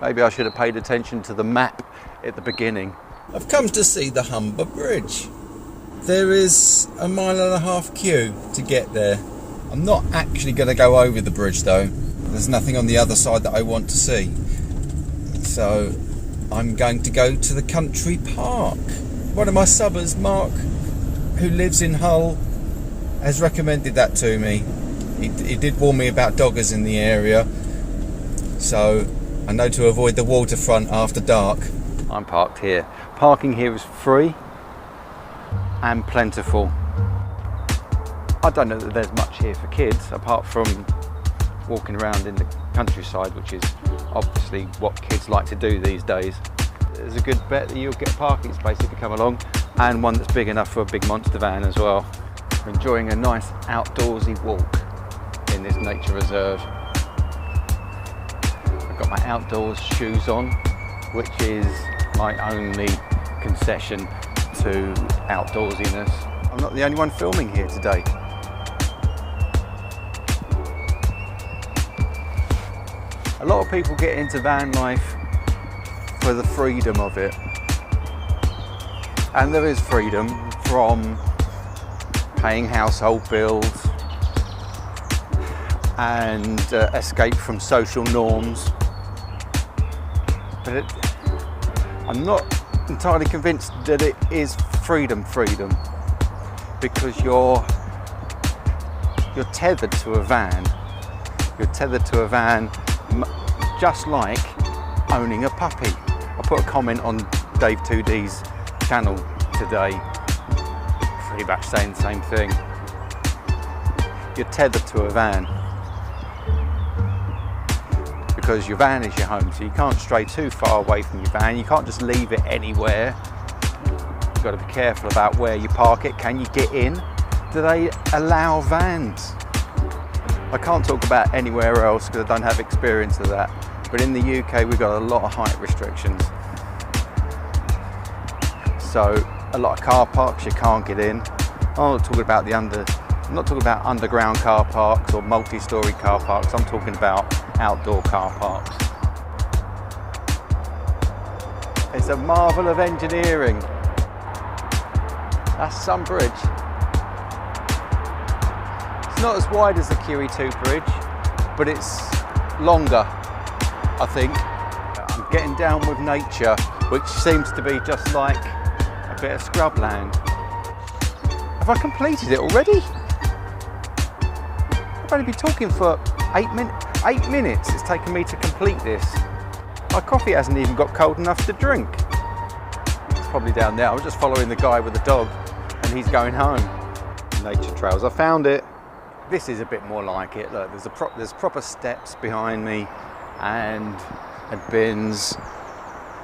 Maybe I should have paid attention to the map at the beginning. I've come to see the Humber Bridge. There is a 1.5 mile queue to get there. I'm not actually going to go over the bridge though. There's nothing on the other side that I want to see. So I'm going to go to the country park. One of my subbers, Mark, who lives in Hull, has recommended that to me. He did warn me about doggers in the area, so I know to avoid the waterfront after dark. I'm parked here. Parking here is free and plentiful. I don't know that there's much here for kids, apart from walking around in the countryside, which is obviously what kids like to do these days. There's a good bet that you'll get a parking space if you come along, and one that's big enough for a big monster van as well. I'm enjoying a nice outdoorsy walk in this nature reserve. I've got my outdoors shoes on, which is my only concession to outdoorsiness. I'm not the only one filming here today. A lot of people get into van life for the freedom of it. And there is freedom from paying household bills and escape from social norms. But I'm not entirely convinced that it is freedom, because you're tethered to a van. You're tethered to a van just like owning a puppy. I put a comment on Dave 2D's channel today, pretty much saying the same thing. You're tethered to a van because your van is your home, so you can't stray too far away from your van. You can't just leave it anywhere. You've got to be careful about where you park it. Can you get in? Do they allow vans? I can't talk about anywhere else because I don't have experience of that. But in the UK, we've got a lot of height restrictions. So a lot of car parks you can't get in. I'm not talking about underground car parks or multi-storey car parks. I'm talking about outdoor car parks. It's a marvel of engineering. That's some bridge. It's not as wide as the QE2 bridge, but it's longer, I think. I'm getting down with nature, which seems to be just like a bit of scrubland. Have I completed it already? I've only been talking for 8 minutes it's taken me to complete this. My coffee hasn't even got cold enough to drink. It's probably down there. I was just following the guy with the dog and he's going home. Nature trails, I found it. This is a bit more like it. Look, there's proper steps behind me and bins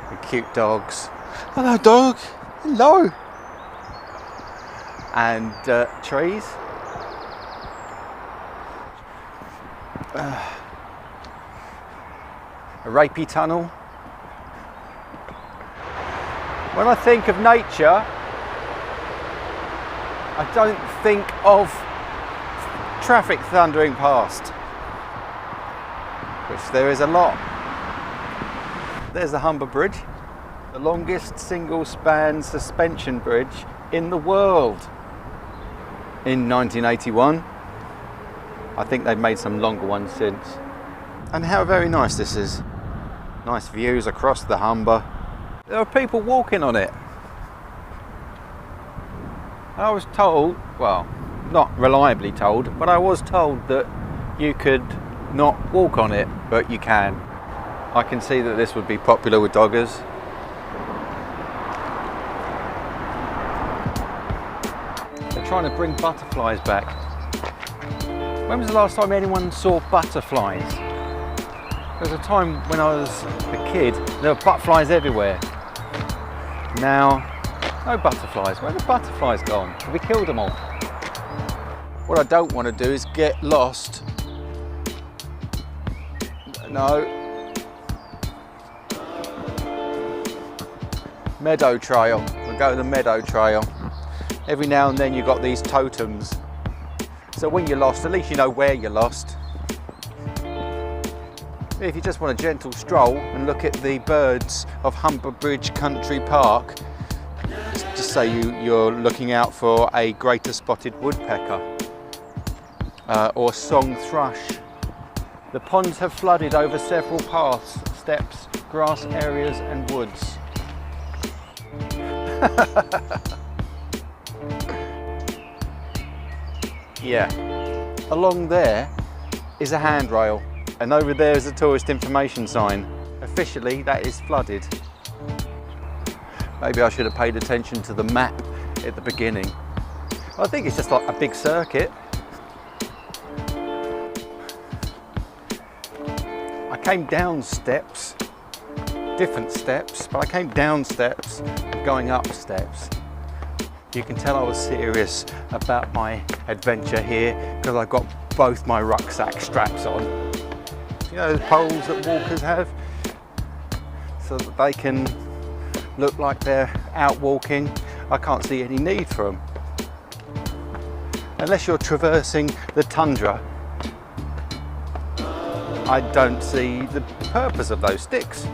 and cute dogs. Hello dog, hello. And trees. A rapey tunnel. When I think of nature, I don't think of traffic thundering past, which there is a lot. There's the Humber Bridge, the longest single span suspension bridge in the world. In 1981. I think they've made some longer ones since. And how very nice this is. Nice views across the Humber. There are people walking on it. I was told, well, not reliably told, but I was told that you could not walk on it, but you can. I can see that this would be popular with doggers. They're trying to bring butterflies back. When was the last time anyone saw butterflies? There was a time when I was a kid, there were butterflies everywhere. Now, no butterflies. Where have the butterflies gone? Have we killed them all? What I don't want to do is get lost. No. Meadow trail. We'll go to the meadow trail. Every now and then you've got these totems. So when you're lost, at least you know where you're lost. If you just want a gentle stroll and look at the birds of Humber Bridge Country Park, just say you're looking out for a greater spotted woodpecker or song thrush. The ponds have flooded over several paths, steps, grass areas and woods. Yeah, along there is a handrail, and over there is a tourist information sign. Officially, that is flooded. Maybe I should have paid attention to the map at the beginning. I think it's just like a big circuit. I came down steps, different steps, but I came down steps, going up steps. You can tell I was serious about my adventure here because I've got both my rucksack straps on. You know those poles that walkers have? So that they can look like they're out walking. I can't see any need for them. Unless you're traversing the tundra, I don't see the purpose of those sticks.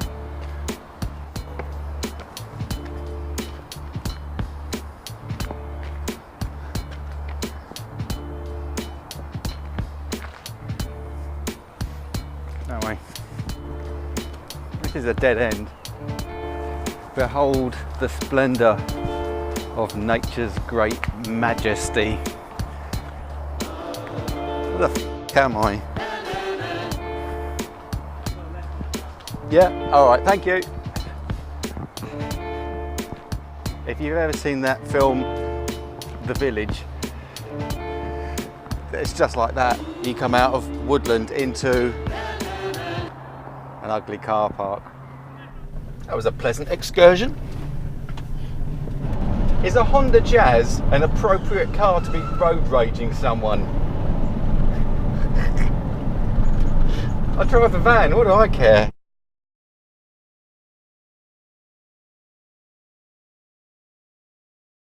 No way. This is a dead end. Behold the splendour of nature's great majesty. Where the f am I? Yeah, alright, thank you. If you've ever seen that film, The Village, it's just like that. You come out of woodland into an ugly car park. That was a pleasant excursion. Is a Honda Jazz an appropriate car to be road raging someone? I drive a van, what do I care?